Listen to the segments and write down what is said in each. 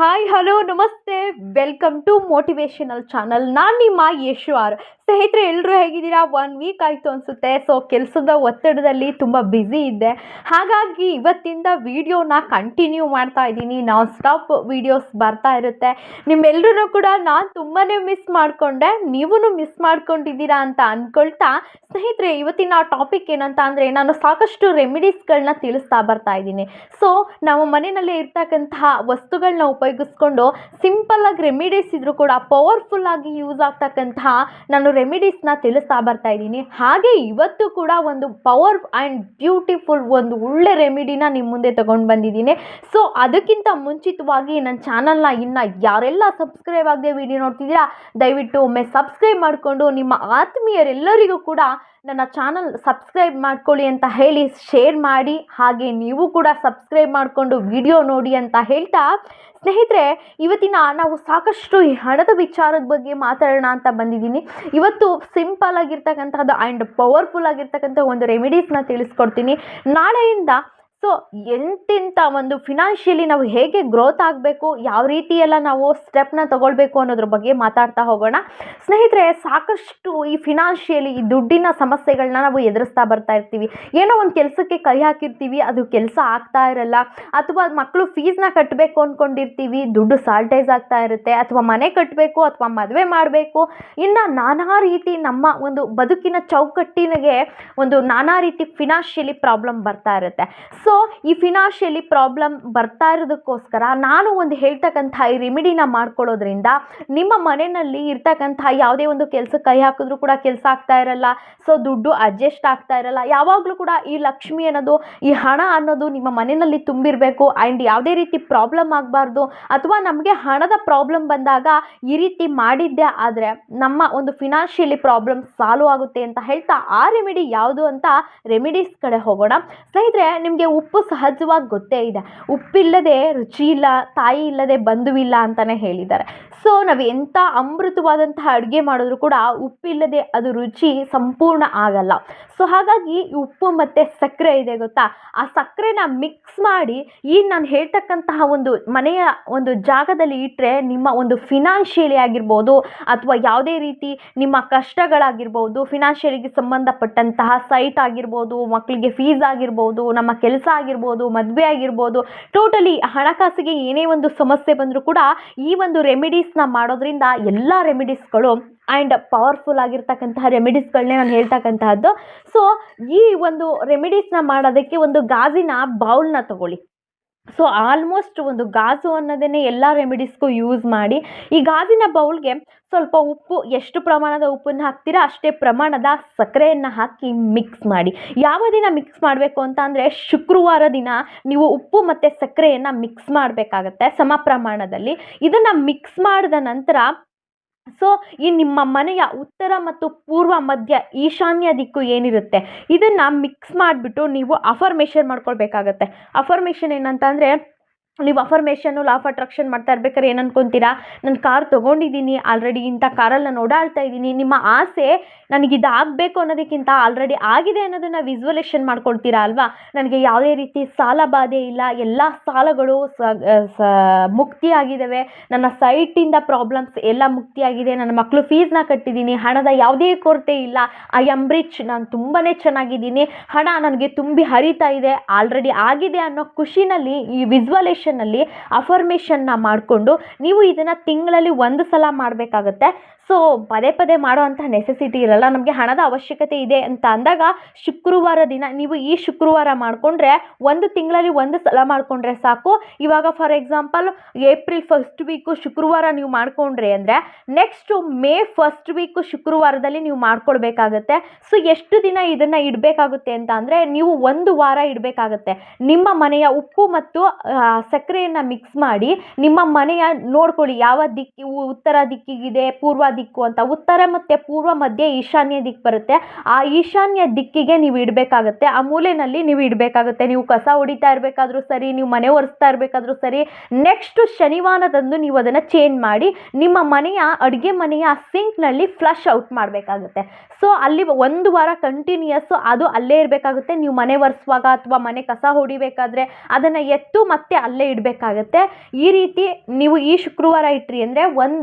Hi hello ನಮಸ್ತೆ welcome to motivational channel. ನಾನು ನಿಮ್ಮ ಯಶ್ವಾರ್. ಸ್ನೇಹಿತರೆ, ಎಲ್ಲರೂ ಹೇಗಿದ್ದೀರಾ? 1 ವೀಕ್ ಆಯಿತು ಅನಿಸುತ್ತೆ. ಸೊ ಕೆಲಸದ ಒತ್ತಡದಲ್ಲಿ ತುಂಬ ಬ್ಯುಸಿ ಇದ್ದೆ. ಹಾಗಾಗಿ ಇವತ್ತಿಂದ ವಿಡಿಯೋನ ಕಂಟಿನ್ಯೂ ಮಾಡ್ತಾ ಇದ್ದೀನಿ. ನಾನ್ ಸ್ಟಾಪ್ ವೀಡಿಯೋಸ್ ಬರ್ತಾ ಇರುತ್ತೆ. ನಿಮ್ಮೆಲ್ಲರೂ ಕೂಡ ನಾನು ತುಂಬಾ ಮಿಸ್ ಮಾಡಿಕೊಂಡೆ, ನೀವೂ ಮಿಸ್ ಮಾಡ್ಕೊಂಡಿದ್ದೀರಾ ಅಂತ ಅಂದ್ಕೊಳ್ತಾ, ಸ್ನೇಹಿತರೆ ಇವತ್ತಿನ ಟಾಪಿಕ್ ಏನಂತ ಅಂದರೆ, ನಾನು ಸಾಕಷ್ಟು ರೆಮಿಡೀಸ್ಗಳನ್ನ ತಿಳಿಸ್ತಾ ಬರ್ತಾ ಇದ್ದೀನಿ. ಸೊ ನಾವು ಮನೆಯಲ್ಲೇ ಇರ್ತಕ್ಕಂತಹ ವಸ್ತುಗಳನ್ನ ಉಪಯೋಗಿಸ್ಕೊಂಡು ಸಿಂಪಲ್ಲಾಗಿ ರೆಮಿಡೀಸ್ ಇದ್ರೂ ಕೂಡ ಪವರ್ಫುಲ್ಲಾಗಿ ಯೂಸ್ ಆಗ್ತಕ್ಕಂತಹ ನಾನು ರೆಮಿಡೀಸ್ನ ತಿಳಿಸ್ತಾ ಬರ್ತಾ ಇದ್ದೀನಿ. ಹಾಗೆ ಇವತ್ತು ಕೂಡ ಒಂದು ಪವರ್ ಆ್ಯಂಡ್ ಬ್ಯೂಟಿಫುಲ್ ಒಂದು ಒಳ್ಳೆ ರೆಮಿಡಿನ ನಿಮ್ಮ ಮುಂದೆ ತಗೊಂಡು ಬಂದಿದ್ದೀನಿ. ಸೊ ಅದಕ್ಕಿಂತ ಮುಂಚಿತವಾಗಿ ನನ್ನ ಚಾನಲ್ನ ಇನ್ನು ಯಾರೆಲ್ಲ ಸಬ್ಸ್ಕ್ರೈಬ್ ಆಗದೆ ವಿಡಿಯೋ ನೋಡ್ತಿದ್ದೀರಾ, ದಯವಿಟ್ಟು ಒಮ್ಮೆ ಸಬ್ಸ್ಕ್ರೈಬ್ ಮಾಡಿಕೊಂಡು ನಿಮ್ಮ ಆತ್ಮೀಯರೆಲ್ಲರಿಗೂ ಕೂಡ ನನ್ನ ಚಾನಲ್ ಸಬ್ಸ್ಕ್ರೈಬ್ ಮಾಡ್ಕೊಳ್ಳಿ ಅಂತ ಹೇಳಿ ಶೇರ್ ಮಾಡಿ. ಹಾಗೆ ನೀವು ಕೂಡ ಸಬ್ಸ್ಕ್ರೈಬ್ ಮಾಡಿಕೊಂಡು ವಿಡಿಯೋ ನೋಡಿ ಅಂತ ಹೇಳ್ತಾ, ಸ್ನೇಹಿತರೆ ಇವತ್ತಿನ ನಾವು ಸಾಕಷ್ಟು ಈ ಹಣದ ವಿಚಾರದ ಬಗ್ಗೆ ಮಾತಾಡೋಣ ಅಂತ ಬಂದಿದ್ದೀನಿ. ಇವತ್ತು ಸಿಂಪಲ್ ಆಗಿರ್ತಕ್ಕಂಥದ್ದು ಆ್ಯಂಡ್ ಪವರ್ಫುಲ್ ಆಗಿರ್ತಕ್ಕಂಥ ಒಂದು ರೆಮಿಡೀಸ್ನ ತಿಳಿಸ್ಕೊಡ್ತೀನಿ. ನಾಳೆಯಿಂದ ಸೊ ಎಂತೆಂಥ ಒಂದು ಫಿನಾನ್ಷಿಯಲಿ ನಾವು ಹೇಗೆ ಗ್ರೋತ್ ಆಗಬೇಕು, ಯಾವ ರೀತಿ ಎಲ್ಲ ನಾವು ಸ್ಟೆಪ್ನ ತಗೊಳ್ಬೇಕು ಅನ್ನೋದ್ರ ಬಗ್ಗೆ ಮಾತಾಡ್ತಾ ಹೋಗೋಣ. ಸ್ನೇಹಿತರೆ, ಸಾಕಷ್ಟು ಈ ಫಿನಾನ್ಷಿಯಲಿ ಈ ದುಡ್ಡಿನ ಸಮಸ್ಯೆಗಳನ್ನ ನಾವು ಎದುರಿಸ್ತಾ ಬರ್ತಾ ಇರ್ತೀವಿ. ಏನೋ ಒಂದು ಕೆಲಸಕ್ಕೆ ಕೈ ಹಾಕಿರ್ತೀವಿ, ಅದು ಕೆಲಸ ಆಗ್ತಾ ಇರಲ್ಲ, ಅಥವಾ ಮಕ್ಕಳು ಫೀಸ್ನ ಕಟ್ಟಬೇಕು ಅಂದ್ಕೊಂಡಿರ್ತೀವಿ, ದುಡ್ಡು ಸಾಲ್ಟೇಜ್ ಆಗ್ತಾ ಇರುತ್ತೆ, ಅಥವಾ ಮನೆ ಕಟ್ಟಬೇಕು ಅಥವಾ ಮದುವೆ ಮಾಡಬೇಕು, ಇನ್ನು ನಾನಾ ರೀತಿ ನಮ್ಮ ಒಂದು ಬದುಕಿನ ಚೌಕಟ್ಟಿನಿಗೆ ಒಂದು ನಾನಾ ರೀತಿ ಫಿನಾನ್ಷಿಯಲಿ ಪ್ರಾಬ್ಲಮ್ ಬರ್ತಾ ಇರುತ್ತೆ. ಸೊ ಈ ಫಿನಾನ್ಷಿಯಲಿ ಪ್ರಾಬ್ಲಮ್ ಬರ್ತಾ ಇರೋದಕ್ಕೋಸ್ಕರ ನಾನು ಒಂದು ಹೇಳ್ತಕ್ಕಂಥ ಈ ರೆಮಿಡಿನ ಮಾಡ್ಕೊಳ್ಳೋದ್ರಿಂದ ನಿಮ್ಮ ಮನೆಯಲ್ಲಿ ಇರ್ತಕ್ಕಂಥ ಯಾವುದೇ ಒಂದು ಕೆಲಸಕ್ಕೆ ಕೈ ಹಾಕಿದ್ರೂ ಕೂಡ ಕೆಲಸ ಆಗ್ತಾ ಇರಲ್ಲ, ಸೊ ದುಡ್ಡು ಅಡ್ಜಸ್ಟ್ ಆಗ್ತಾ ಇರಲ್ಲ. ಯಾವಾಗಲೂ ಕೂಡ ಈ ಲಕ್ಷ್ಮಿ ಅನ್ನೋದು, ಈ ಹಣ ಅನ್ನೋದು ನಿಮ್ಮ ಮನೆಯಲ್ಲಿ ತುಂಬಿರಬೇಕು ಆ್ಯಂಡ್ ಯಾವುದೇ ರೀತಿ ಪ್ರಾಬ್ಲಮ್ ಆಗಬಾರ್ದು. ಅಥವಾ ನಮಗೆ ಹಣದ ಪ್ರಾಬ್ಲಮ್ ಬಂದಾಗ ಈ ರೀತಿ ಮಾಡಿದ್ದೆ ಆದರೆ ನಮ್ಮ ಒಂದು ಫಿನಾನ್ಷಿಯಲಿ ಪ್ರಾಬ್ಲಮ್ ಸಾಲ್ವ್ ಆಗುತ್ತೆ ಅಂತ ಹೇಳ್ತಾ, ಆ ರೆಮಿಡಿ ಯಾವುದು ಅಂತ ರೆಮಿಡೀಸ್ ಕಡೆ ಹೋಗೋಣ. ಸ್ನೇಹಿತರೆ, ನಿಮಗೆ ಉಪ್ಪು ಸಹಜವಾಗಿ ಗೊತ್ತೇ ಇದೆ, ಉಪ್ಪಿಲ್ಲದೆ ರುಚಿ ಇಲ್ಲ, ತಾಯಿ ಇಲ್ಲದೆ ಬಂಧುವಿಲ್ಲ ಅಂತಲೇ ಹೇಳಿದ್ದಾರೆ. ಸೊ ನಾವು ಎಂಥ ಅಮೃತವಾದಂತಹ ಅಡುಗೆ ಮಾಡಿದ್ರು ಕೂಡ ಉಪ್ಪಿಲ್ಲದೆ ಅದು ರುಚಿ ಸಂಪೂರ್ಣ ಆಗಲ್ಲ. ಸೊ ಹಾಗಾಗಿ ಉಪ್ಪು ಮತ್ತು ಸಕ್ಕರೆ ಇದೆ ಗೊತ್ತಾ, ಆ ಸಕ್ಕರೆನ ಮಿಕ್ಸ್ ಮಾಡಿ ಈ ನಾನು ಹೇಳ್ತಕ್ಕಂತಹ ಒಂದು ಮನೆಯ ಒಂದು ಜಾಗದಲ್ಲಿ ಇಟ್ಟರೆ ನಿಮ್ಮ ಒಂದು ಫಿನಾನ್ಷಿಯಲಿ ಆಗಿರ್ಬೋದು, ಅಥವಾ ಯಾವುದೇ ರೀತಿ ನಿಮ್ಮ ಕಷ್ಟಗಳಾಗಿರ್ಬೋದು, ಫಿನಾನ್ಷಿಯಲಿಗೆ ಸಂಬಂಧಪಟ್ಟಂತಹ ಸೈಟ್ ಆಗಿರ್ಬೋದು, ಮಕ್ಕಳಿಗೆ ಫೀಸ್ ಆಗಿರ್ಬೋದು, ನಮ್ಮ ಕೆಲಸ ಆಗಿರ್ಬೋದು, ಮದುವೆ ಆಗಿರ್ಬೋದು, ಟೋಟಲಿ ಹಣಕಾಸಿಗೆ ಏನೇ ಒಂದು ಸಮಸ್ಯೆ ಬಂದರೂ ಕೂಡ ಈ ಒಂದು ರೆಮಿಡೀಸ್ನ ಮಾಡೋದ್ರಿಂದ ಎಲ್ಲ ರೆಮಿಡೀಸ್ಗಳು ಆ್ಯಂಡ್ ಪವರ್ಫುಲ್ ಆಗಿರ್ತಕ್ಕಂತಹ ರೆಮಿಡೀಸ್ಗಳನ್ನೇ ನಾನು ಹೇಳ್ತಕ್ಕಂತಹದ್ದು. ಸೊ ಈ ಒಂದು ರೆಮಿಡೀಸ್ನ ಮಾಡೋದಕ್ಕೆ ಒಂದು ಗಾಜಿನ ಬೌಲ್ನ ತಗೊಳ್ಳಿ. ಸೊ ಆಲ್ಮೋಸ್ಟ್ ಒಂದು ಗಾಜು ಅನ್ನೋದನ್ನೇ ಎಲ್ಲ ರೆಮಿಡೀಸ್ಗೂ ಯೂಸ್ ಮಾಡಿ. ಈ ಗಾಜಿನ ಬೌಲ್ಗೆ ಸ್ವಲ್ಪ ಉಪ್ಪು, ಎಷ್ಟು ಪ್ರಮಾಣದ ಉಪ್ಪನ್ನು ಹಾಕ್ತೀರಾ ಅಷ್ಟೇ ಪ್ರಮಾಣದ ಸಕ್ಕರೆಯನ್ನು ಹಾಕಿ ಮಿಕ್ಸ್ ಮಾಡಿ. ಯಾವ ದಿನ ಮಿಕ್ಸ್ ಮಾಡಬೇಕು ಅಂತ ಅಂದರೆ, ಶುಕ್ರವಾರ ದಿನ ನೀವು ಉಪ್ಪು ಮತ್ತು ಸಕ್ಕರೆಯನ್ನು ಮಿಕ್ಸ್ ಮಾಡಬೇಕಾಗತ್ತೆ ಸಮ ಪ್ರಮಾಣದಲ್ಲಿ. ಇದನ್ನು ಮಿಕ್ಸ್ ಮಾಡಿದ ನಂತರ ಸೊ ಈ ನಿಮ್ಮ ಮನೆಯ ಉತ್ತರ ಮತ್ತು ಪೂರ್ವ ಮಧ್ಯ ಈಶಾನ್ಯ ದಿಕ್ಕು ಏನಿರುತ್ತೆ ಇದನ್ನು ಮಿಕ್ಸ್ ಮಾಡಿಬಿಟ್ಟು ನೀವು ಅಫರ್ಮೇಷನ್ ಮಾಡ್ಕೊಳ್ಬೇಕಾಗತ್ತೆ. ಅಫರ್ಮೇಷನ್ ಏನಂತ ಅಂದರೆ, ನೀವು ಅಫರ್ಮೇಷನ್ನು ಲಾ ಆಫ್ ಅಟ್ರಾಕ್ಷನ್ ಮಾಡ್ತಾ ಇರ್ಬೇಕಾದ್ರೆ ಏನು ಅನ್ಕೊತೀರಾ, ನಾನು ಕಾರ್ ತೊಗೊಂಡಿದ್ದೀನಿ, ಆಲ್ರೆಡಿ ಇಂಥ ಕಾರಲ್ಲಿ ನಾನು ಓಡಾಡ್ತಾ ಇದ್ದೀನಿ. ನಿಮ್ಮ ಆಸೆ ನನಗಿದು ಆಗಬೇಕು ಅನ್ನೋದಕ್ಕಿಂತ ಆಲ್ರೆಡಿ ಆಗಿದೆ ಅನ್ನೋದನ್ನು ವಿಜುವಲೇಷನ್ ಮಾಡ್ಕೊಳ್ತೀರಾ ಅಲ್ವಾ. ನನಗೆ ಯಾವುದೇ ರೀತಿ ಸಾಲ ಬಾಧೆ ಇಲ್ಲ, ಎಲ್ಲ ಸಾಲಗಳು ಮುಕ್ತಿಯಾಗಿದ್ದಾವೆ, ನನ್ನ ಸೈಟಿಂದ ಪ್ರಾಬ್ಲಮ್ಸ್ ಎಲ್ಲ ಮುಕ್ತಿಯಾಗಿದೆ, ನನ್ನ ಮಕ್ಕಳು ಫೀಸ್ನ ಕಟ್ಟಿದ್ದೀನಿ, ಹಣದ ಯಾವುದೇ ಕೊರತೆ ಇಲ್ಲ, ಐ ಆಮ್ ರಿಚ್, ನಾನು ತುಂಬಾ ಚೆನ್ನಾಗಿದ್ದೀನಿ, ಹಣ ನನಗೆ ತುಂಬಿ ಹರಿತಾ ಇದೆ, ಆಲ್ರೆಡಿ ಆಗಿದೆ ಅನ್ನೋ ಖುಷಿನಲ್ಲಿ ಈ ವಿಜುವಲೇಷನ್ ಅಲ್ಲಿ ಅಫರ್ಮೇಷನ್ನ ಮಾಡಿಕೊಂಡು ನೀವು ಇದನ್ನು ತಿಂಗಳಲ್ಲಿ 1 ಸಲ ಮಾಡಬೇಕಾಗತ್ತೆ. ಸೊ ಪದೇ ಪದೇ ಮಾಡುವಂಥ ನೆಸೆಸಿಟಿ ಇರಲ್ಲ. ನಮಗೆ ಹಣದ ಅವಶ್ಯಕತೆ ಇದೆ ಅಂತ ಅಂದಾಗ ಶುಕ್ರವಾರ ದಿನ ನೀವು ಈ ಶುಕ್ರವಾರ ಮಾಡಿಕೊಂಡ್ರೆ 1 ತಿಂಗಳಲ್ಲಿ 1 ಸಲ ಮಾಡಿಕೊಂಡ್ರೆ ಸಾಕು. ಇವಾಗ for example April 1st week ಶುಕ್ರವಾರ ನೀವು ಮಾಡಿಕೊಂಡ್ರೆ ಅಂದರೆ ನೆಕ್ಸ್ಟು ಮೇ 1st ವೀಕು ಶುಕ್ರವಾರದಲ್ಲಿ ನೀವು ಮಾಡ್ಕೊಳ್ಬೇಕಾಗತ್ತೆ. ಸೊ ಎಷ್ಟು ದಿನ ಇದನ್ನು ಇಡಬೇಕಾಗುತ್ತೆ ಅಂತ ಅಂದರೆ, ನೀವು 1 ವಾರ ಇಡಬೇಕಾಗತ್ತೆ. ನಿಮ್ಮ ಮನೆಯ ಉಪ್ಪು ಮತ್ತು ಸಕ್ಕರೆಯನ್ನು ಮಿಕ್ಸ್ ಮಾಡಿ ನಿಮ್ಮ ಮನೆಯ ನೋಡ್ಕೊಳ್ಳಿ, ಯಾವ ದಿಕ್ಕಿ ಉತ್ತರ ದಿಕ್ಕಿಗಿದೆ, ಪೂರ್ವ ದಿಕ್ಕು ಅಂತ. ಉತ್ತರ ಮತ್ತು ಪೂರ್ವ, ಮಧ್ಯ, ಈಶಾನ್ಯ ದಿಕ್ಕು ಬರುತ್ತೆ. ಆ ಈಶಾನ್ಯ ದಿಕ್ಕಿಗೆ ನೀವು ಇಡಬೇಕಾಗತ್ತೆ, ಆ ಮೂಲೆಯಲ್ಲಿ ನೀವು ಇಡಬೇಕಾಗುತ್ತೆ. ನೀವು ಕಸ ಹೊಡಿತಾ ಇರಬೇಕಾದ್ರೂ ಸರಿ, ನೀವು ಮನೆ ಒರೆಸ್ತಾ ಇರಬೇಕಾದ್ರೂ ಸರಿ, ನೆಕ್ಸ್ಟ್ ಶನಿವಾರದಂದು ನೀವು ಅದನ್ನು ಚೇಂಜ್ ಮಾಡಿ ನಿಮ್ಮ ಮನೆಯ ಅಡುಗೆ ಮನೆಯ ಸಿಂಕ್ನಲ್ಲಿ ಫ್ಲಶ್ ಔಟ್ ಮಾಡಬೇಕಾಗುತ್ತೆ. ಸೊ ಅಲ್ಲಿ ಒಂದು ವಾರ ಕಂಟಿನ್ಯೂಯಸ್ ಅದು ಅಲ್ಲೇ ಇರಬೇಕಾಗುತ್ತೆ. ನೀವು ಮನೆ ಒರೆಸುವಾಗ ಅಥವಾ ಮನೆ ಕಸ ಹೊಡಿಬೇಕಾದ್ರೆ ಅದನ್ನು ಎತ್ತು ಮತ್ತೆ ಅಲ್ಲೇ ಇಡಬೇಕಾಗತ್ತೆ. ಈ ರೀತಿ ನೀವು ಈ ಶುಕ್ರವಾರ ಇಟ್ರಿ ಅಂದರೆ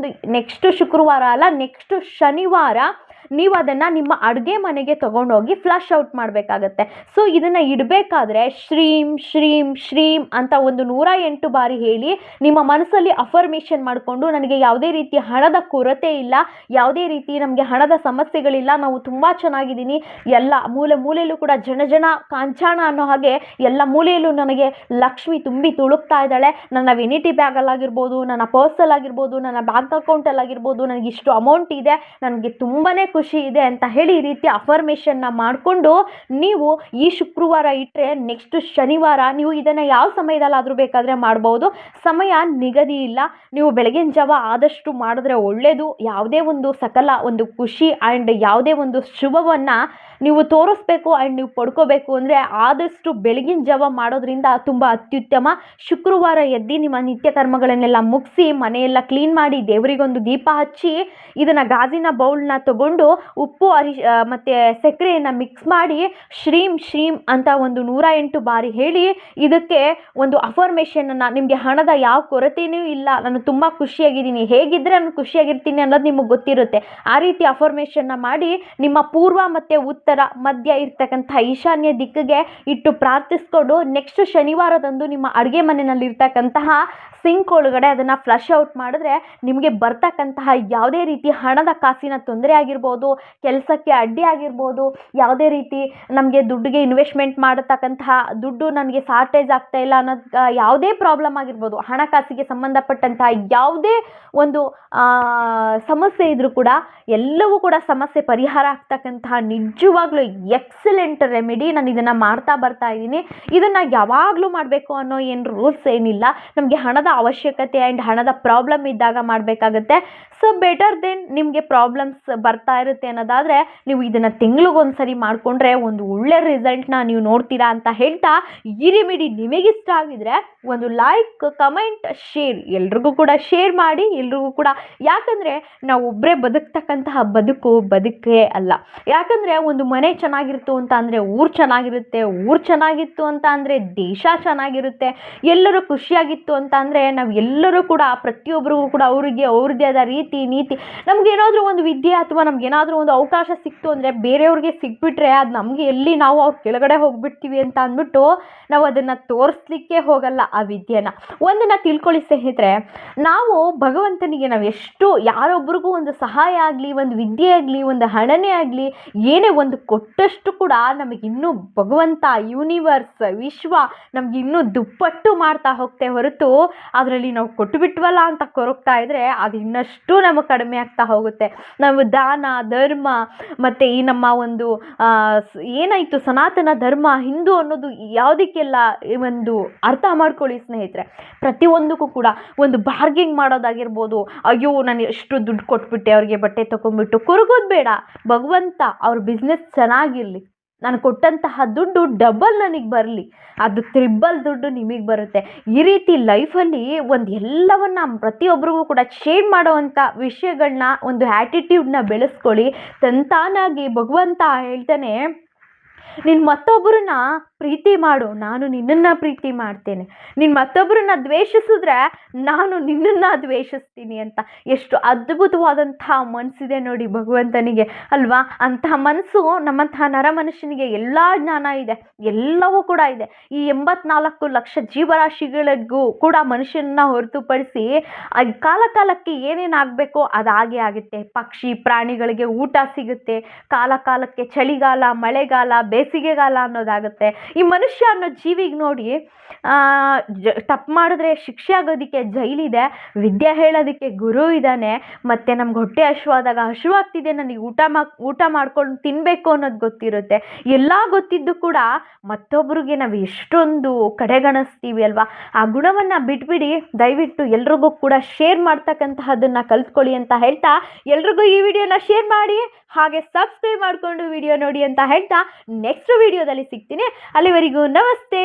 ನೆಕ್ಸ್ಟ್ ಶುಕ್ರವಾರ ಅಲ್ಲ, ನೆಕ್ಸ್ಟ್ ಶನಿವಾರ ನೀವು ಅದನ್ನು ನಿಮ್ಮ ಅಡುಗೆ ಮನೆಗೆ ತೊಗೊಂಡೋಗಿ ಫ್ಲಶ್ ಔಟ್ ಮಾಡಬೇಕಾಗತ್ತೆ. ಸೊ ಇದನ್ನು ಇಡಬೇಕಾದ್ರೆ ಶ್ರೀಂ ಶ್ರೀಂ ಶ್ರೀಂ ಅಂತ 108 ಬಾರಿ ಹೇಳಿ ನಿಮ್ಮ ಮನಸ್ಸಲ್ಲಿ ಅಫರ್ಮೇಷನ್ ಮಾಡಿಕೊಂಡು, ನನಗೆ ಯಾವುದೇ ರೀತಿ ಹಣದ ಕೊರತೆ ಇಲ್ಲ, ಯಾವುದೇ ರೀತಿ ನಮಗೆ ಹಣದ ಸಮಸ್ಯೆಗಳಿಲ್ಲ, ನಾವು ತುಂಬ ಚೆನ್ನಾಗಿದ್ದೀನಿ, ಎಲ್ಲ ಮೂಲೆಯಲ್ಲೂ ಕೂಡ ಜನ ಕಾಂಚಾಣ ಅನ್ನೋ ಹಾಗೆ ಎಲ್ಲ ಮೂಲೆಯಲ್ಲೂ ನನಗೆ ಲಕ್ಷ್ಮಿ ತುಂಬಿ ತುಳುಕ್ತಾ ಇದ್ದಾಳೆ, ನನ್ನ ವೆನಿಟಿ ಬ್ಯಾಗಲ್ಲಾಗಿರ್ಬೋದು, ನನ್ನ ಪರ್ಸಲ್ಲಾಗಿರ್ಬೋದು, ನನ್ನ ಬ್ಯಾಂಕ್ ಅಕೌಂಟಲ್ಲಾಗಿರ್ಬೋದು, ನನಗೆ ಇಷ್ಟು ಅಮೌಂಟ್ ಇದೆ, ನನಗೆ ತುಂಬಾ ಖುಷಿ ಇದೆ ಅಂತ ಹೇಳಿ ಈ ರೀತಿ ಅಫರ್ಮೇಷನ್ನ ಮಾಡಿಕೊಂಡು ನೀವು ಈ ಶುಕ್ರವಾರ ಇಟ್ಟರೆ ನೆಕ್ಸ್ಟ್ ಶನಿವಾರ ನೀವು ಇದನ್ನು ಯಾವ ಸಮಯದಲ್ಲಾದರೂ ಬೇಕಾದರೆ ಮಾಡ್ಬೋದು. ಸಮಯ ನಿಗದಿ ಇಲ್ಲ. ನೀವು ಬೆಳಗಿನ ಜಾವ ಆದಷ್ಟು ಮಾಡಿದ್ರೆ ಒಳ್ಳೆಯದು. ಯಾವುದೇ ಒಂದು ಖುಷಿ ಆ್ಯಂಡ್ ಯಾವುದೇ ಒಂದು ಶುಭವನ್ನು ನೀವು ತೋರಿಸ್ಬೇಕು ಆ್ಯಂಡ್ ನೀವು ಪಡ್ಕೋಬೇಕು ಅಂದರೆ ಆದಷ್ಟು ಬೆಳಗಿನ ಜಾವ ಮಾಡೋದ್ರಿಂದ ತುಂಬ ಅತ್ಯುತ್ತಮ. ಶುಕ್ರವಾರ ಎದ್ದು ನಿಮ್ಮ ನಿತ್ಯ ಕರ್ಮಗಳನ್ನೆಲ್ಲ ಮುಗಿಸಿ ಮನೆಯೆಲ್ಲ ಕ್ಲೀನ್ ಮಾಡಿ ದೇವರಿಗೊಂದು ದೀಪ ಹಚ್ಚಿ ಇದನ್ನು ಗಾಜಿನ ಬೌಲ್ನ ತಗೊಂಡು ಉಪ್ಪು ಮತ್ತು ಸಕ್ಕರೆಯನ್ನು ಮಿಕ್ಸ್ ಮಾಡಿ ಶ್ರೀಂ ಶ್ರೀಂ ಅಂತ 108 ಬಾರಿ ಹೇಳಿ ಇದಕ್ಕೆ ಒಂದು ಅಫರ್ಮೇಷನನ್ನು, ನಿಮಗೆ ಹಣದ ಯಾವ ಕೊರತೆಯೂ ಇಲ್ಲ, ನಾನು ತುಂಬ ಖುಷಿಯಾಗಿದ್ದೀನಿ, ಹೇಗಿದ್ದರೆ ನಾನು ಖುಷಿಯಾಗಿರ್ತೀನಿ ಅನ್ನೋದು ನಿಮಗೆ ಗೊತ್ತಿರುತ್ತೆ. ಆ ರೀತಿ ಅಫರ್ಮೇಷನ್ನ ಮಾಡಿ ನಿಮ್ಮ ಪೂರ್ವ ಮತ್ತು ಉತ್ತರ, ಮಧ್ಯ ಇರ್ತಕ್ಕಂಥ ಈಶಾನ್ಯ ದಿಕ್ಕಿಗೆ ಇಟ್ಟು ಪ್ರಾರ್ಥಿಸ್ಕೊಂಡು ನೆಕ್ಸ್ಟ್ ಶನಿವಾರದಂದು ನಿಮ್ಮ ಅಡುಗೆ ಮನೆಯಲ್ಲಿರ್ತಕ್ಕಂತಹ ಸಿಂಕ್ ಒಳಗಡೆ ಅದನ್ನು ಫ್ಲಶ್ ಔಟ್ ಮಾಡಿದ್ರೆ ನಿಮಗೆ ಬರ್ತಕ್ಕಂತಹ ಯಾವುದೇ ರೀತಿ ಹಣದ ಕಾಸಿನ ತೊಂದರೆ ಆಗಿರ್ಬೋದು, ಕೆಲಸಕ್ಕೆ ಅಡ್ಡಿ ಆಗಿರ್ಬೋದು, ಯಾವುದೇ ರೀತಿ ನಮಗೆ ದುಡ್ಡಿಗೆ ಇನ್ವೆಸ್ಟ್ಮೆಂಟ್ ಮಾಡತಕ್ಕಂತಹ ದುಡ್ಡು ನನಗೆ ಶಾರ್ಟೇಜ್ ಆಗ್ತಾ ಇಲ್ಲ ಅನ್ನೋದು ಯಾವುದೇ ಪ್ರಾಬ್ಲಮ್ ಆಗಿರ್ಬೋದು, ಹಣಕಾಸಿಗೆ ಸಂಬಂಧಪಟ್ಟಂತಹ ಯಾವುದೇ ಒಂದು ಸಮಸ್ಯೆ ಇದ್ದರೂ ಕೂಡ ಎಲ್ಲವೂ ಕೂಡ ಸಮಸ್ಯೆ ಪರಿಹಾರ ಆಗ್ತಕ್ಕಂತಹ ನಿಜವಾಗ್ಲೂ ಎಕ್ಸಲೆಂಟ್ ರೆಮಿಡಿ. ನಾನು ಇದನ್ನು ಮಾಡ್ತಾ ಬರ್ತಾ ಇದ್ದೀನಿ. ಇದನ್ನು ಯಾವಾಗಲೂ ಮಾಡಬೇಕು ಅನ್ನೋ ಏನು ರೂಲ್ಸ್ ಏನಿಲ್ಲ. ನಮಗೆ ಹಣದ ಅವಶ್ಯಕತೆ ಆ್ಯಂಡ್ ಹಣದ ಪ್ರಾಬ್ಲಮ್ ಇದ್ದಾಗ ಮಾಡಬೇಕಾಗುತ್ತೆ. ಸೊ ಬೆಟರ್ ದೆನ್ ನಿಮಗೆ ಪ್ರಾಬ್ಲಮ್ಸ್ ಬರ್ತಾ ಇರುತ್ತೆ ಅನ್ನೋದಾದರೆ ನೀವು ಇದನ್ನು ತಿಂಗಳಿಗೊಂದ್ಸರಿ ಮಾಡಿಕೊಂಡ್ರೆ ಒಂದು ಒಳ್ಳೆ ರಿಸಲ್ಟ್ನ ನೀವು ನೋಡ್ತೀರಾ ಅಂತ ಹೇಳ್ತಾ, ಈ ರೆಮಿಡಿ ನಿಮಗಿಷ್ಟ ಆಗಿದ್ರೆ ಒಂದು ಲೈಕ್, ಕಮೆಂಟ್, ಶೇರ್ ಎಲ್ರಿಗೂ ಕೂಡ ಶೇರ್ ಮಾಡಿ. ಎಲ್ರಿಗೂ ಕೂಡ, ಯಾಕಂದರೆ ನಾವು ಒಬ್ಬರೇ ಬದುಕ್ತಕ್ಕಂತಹ ಬದುಕೇ ಅಲ್ಲ. ಯಾಕಂದರೆ ಒಂದು ಮನೆ ಚೆನ್ನಾಗಿರ್ತು ಅಂತ ಅಂದರೆ ಊರು ಚೆನ್ನಾಗಿರುತ್ತೆ, ಊರು ಚೆನ್ನಾಗಿತ್ತು ಅಂತ ಅಂದರೆ ದೇಶ ಚೆನ್ನಾಗಿರುತ್ತೆ, ಎಲ್ಲರೂ ಖುಷಿಯಾಗಿತ್ತು ಅಂತ ಅಂದರೆ ನಾವು ಎಲ್ಲರೂ ಕೂಡ ಪ್ರತಿಯೊಬ್ಬರಿಗೂ ಕೂಡ ಅವ್ರದ್ದೇ ಆದ ರೀತಿ ನೀತಿ, ನಮಗೇನಾದರೂ ಒಂದು ವಿದ್ಯೆ ಅಥವಾ ನಮಗೇನಾದರೂ ಒಂದು ಅವಕಾಶ ಸಿಕ್ತು ಅಂದರೆ ಬೇರೆಯವ್ರಿಗೆ ಸಿಕ್ಬಿಟ್ರೆ ಅದು ನಮಗೆ ಎಲ್ಲಿ ನಾವು ಅವ್ರ ಕೆಳಗಡೆ ಹೋಗ್ಬಿಡ್ತೀವಿ ಅಂತ ಅಂದ್ಬಿಟ್ಟು ನಾವು ಅದನ್ನು ತೋರಿಸ್ಲಿಕ್ಕೆ ಹೋಗಲ್ಲ. ಆ ವಿದ್ಯೆನ ಒಂದನ್ನು ತಿಳ್ಕೊಳ್ಳಿ ಸ್ನೇಹಿತರೆ, ನಾವು ಭಗವಂತನಿಗೆ ನಾವು ಎಷ್ಟು ಯಾರೊಬ್ರಿಗೂ ಒಂದು ಸಹಾಯ ಆಗಲಿ, ಒಂದು ವಿದ್ಯೆ ಆಗಲಿ, ಒಂದು ಹಣನೇ ಆಗಲಿ, ಏನೇ ಒಂದು ಕೊಟ್ಟಷ್ಟು ಕೂಡ ನಮಗಿನ್ನೂ ಭಗವಂತ, ಯೂನಿವರ್ಸ್, ವಿಶ್ವ ನಮ್ಗೆ ಇನ್ನೂ ದುಪ್ಪಟ್ಟು ಮಾಡ್ತಾ ಹೋಗ್ತೇ ಹೊರತು ಅದರಲ್ಲಿ ನಾವು ಕೊಟ್ಟುಬಿಟ್ವಲ್ಲ ಅಂತ ಕೊರಗ್ತಾ ಇದ್ದರೆ ಅದು ಇನ್ನಷ್ಟು ನಮಗೆ ಕಡಿಮೆ ಆಗ್ತಾ ಹೋಗುತ್ತೆ. ನಾವು ದಾನ, ಧರ್ಮ ಮತ್ತು ಈ ನಮ್ಮ ಒಂದು ಏನಾಯಿತು ಸನಾತನ ಧರ್ಮ, ಹಿಂದೂ ಅನ್ನೋದು ಯಾವುದಕ್ಕೆಲ್ಲ ಒಂದು ಅರ್ಥ ಮಾಡ್ಕೊಳ್ಳಿ ಸ್ನೇಹಿತರೆ. ಪ್ರತಿಯೊಂದಕ್ಕೂ ಕೂಡ ಒಂದು ಬಾರ್ಗಿಂಗ್ ಮಾಡೋದಾಗಿರ್ಬೋದು, ಅಯ್ಯೋ ನಾನು ಎಷ್ಟು ದುಡ್ಡು ಕೊಟ್ಬಿಟ್ಟೆ ಅವ್ರಿಗೆ ಬಟ್ಟೆ ತೊಗೊಂಡ್ಬಿಟ್ಟು, ಕೊರಗೋದು ಬೇಡ. ಭಗವಂತ ಅವ್ರ ಬಿಸ್ನೆಸ್ ಚೆನ್ನಾಗಿರಲಿ, ನಾನು ಕೊಟ್ಟಂತಹ ದುಡ್ಡು ಡಬಲ್ ನನಗೆ ಬರಲಿ, ಅದು ತ್ರಿಬಲ್ ದುಡ್ಡು ನಿಮಗೆ ಬರುತ್ತೆ. ಈ ರೀತಿ ಲೈಫಲ್ಲಿ ಒಂದು ಎಲ್ಲವನ್ನ ಪ್ರತಿಯೊಬ್ಬರಿಗೂ ಕೂಡ ಶೇರ್ ಮಾಡೋವಂಥ ವಿಷಯಗಳನ್ನ, ಒಂದು ಆ್ಯಟಿಟ್ಯೂಡ್ನ ಬೆಳೆಸ್ಕೊಳ್ಳಿ. ತಂತಾನಾಗಿ ಭಗವಂತ ಹೇಳ್ತಾನೆ, ನೀನು ಮತ್ತೊಬ್ಬರನ್ನ ಪ್ರೀತಿ ಮಾಡು, ನಾನು ನಿನ್ನನ್ನು ಪ್ರೀತಿ ಮಾಡ್ತೇನೆ. ನೀನು ಮತ್ತೊಬ್ಬರನ್ನ ದ್ವೇಷಿಸಿದ್ರೆ ನಾನು ನಿನ್ನನ್ನು ದ್ವೇಷಿಸ್ತೀನಿ ಅಂತ. ಎಷ್ಟು ಅದ್ಭುತವಾದಂತಹ ಮನಸ್ಸಿದೆ ನೋಡಿ ಭಗವಂತನಿಗೆ ಅಲ್ವಾ. ಅಂತಹ ಮನಸ್ಸು ನಮ್ಮಂತಹ ನರ ಮನುಷ್ಯನಿಗೆ ಎಲ್ಲ ಜ್ಞಾನ ಇದೆ, ಎಲ್ಲವೂ ಕೂಡ ಇದೆ. ಈ 84 ಲಕ್ಷ ಜೀವರಾಶಿಗಳಿಗೂ ಕೂಡ ಮನುಷ್ಯನನ್ನ ಹೊರತುಪಡಿಸಿ ಕಾಲಕ್ಕೆ ಏನೇನಾಗಬೇಕೋ ಅದು ಹಾಗೆ ಆಗುತ್ತೆ. ಪಕ್ಷಿ ಪ್ರಾಣಿಗಳಿಗೆ ಊಟ ಸಿಗುತ್ತೆ, ಕಾಲಕ್ಕೆ ಚಳಿಗಾಲ, ಮಳೆಗಾಲ, ಬೇಸಿಗೆಗಾಲ ಅನ್ನೋದಾಗುತ್ತೆ. ಈ ಮನುಷ್ಯ ಅನ್ನೋ ಜೀವಿಗೆ ನೋಡಿ ತಪ್ಪು ಮಾಡಿದ್ರೆ ಶಿಕ್ಷೆ ಆಗೋದಕ್ಕೆ ಜೈಲಿದೆ, ವಿದ್ಯೆ ಹೇಳೋದಕ್ಕೆ ಗುರು ಇದ್ದಾನೆ, ಮತ್ತು ನಮ್ಗೆ ಹೊಟ್ಟೆ ಹಶ್ವಾದಾಗ ಹಶ್ವಾಗ್ತಿದೆ ನನಗೆ ಊಟ ಮಾಡ್ಕೊಂಡು ತಿನ್ನಬೇಕು ಅನ್ನೋದು ಗೊತ್ತಿರುತ್ತೆ. ಎಲ್ಲ ಗೊತ್ತಿದ್ದು ಕೂಡ ಮತ್ತೊಬ್ರಿಗೆ ನಾವು ಎಷ್ಟೊಂದು ಕಡೆಗಣಿಸ್ತೀವಿ ಅಲ್ವಾ. ಆ ಗುಣವನ್ನು ಬಿಟ್ಬಿಡಿ, ದಯವಿಟ್ಟು ಎಲ್ರಿಗೂ ಕೂಡ ಶೇರ್ ಮಾಡ್ತಕ್ಕಂತಹದನ್ನು ಕಲ್ತ್ಕೊಳ್ಳಿ ಅಂತ ಹೇಳ್ತಾ, ಎಲ್ರಿಗೂ ಈ ವಿಡಿಯೋನ ಶೇರ್ ಮಾಡಿ, ಹಾಗೆ ಸಬ್ಸ್ಕ್ರೈಬ್ ಮಾಡಿಕೊಂಡು ವಿಡಿಯೋ ನೋಡಿ ಅಂತ ಹೇಳ್ತಾ ನೆಕ್ಸ್ಟ್ ವಿಡಿಯೋದಲ್ಲಿ ಸಿಗ್ತೀನಿ. ಅಲ್ಲಿವರೆಗೂ ನಮಸ್ತೆ.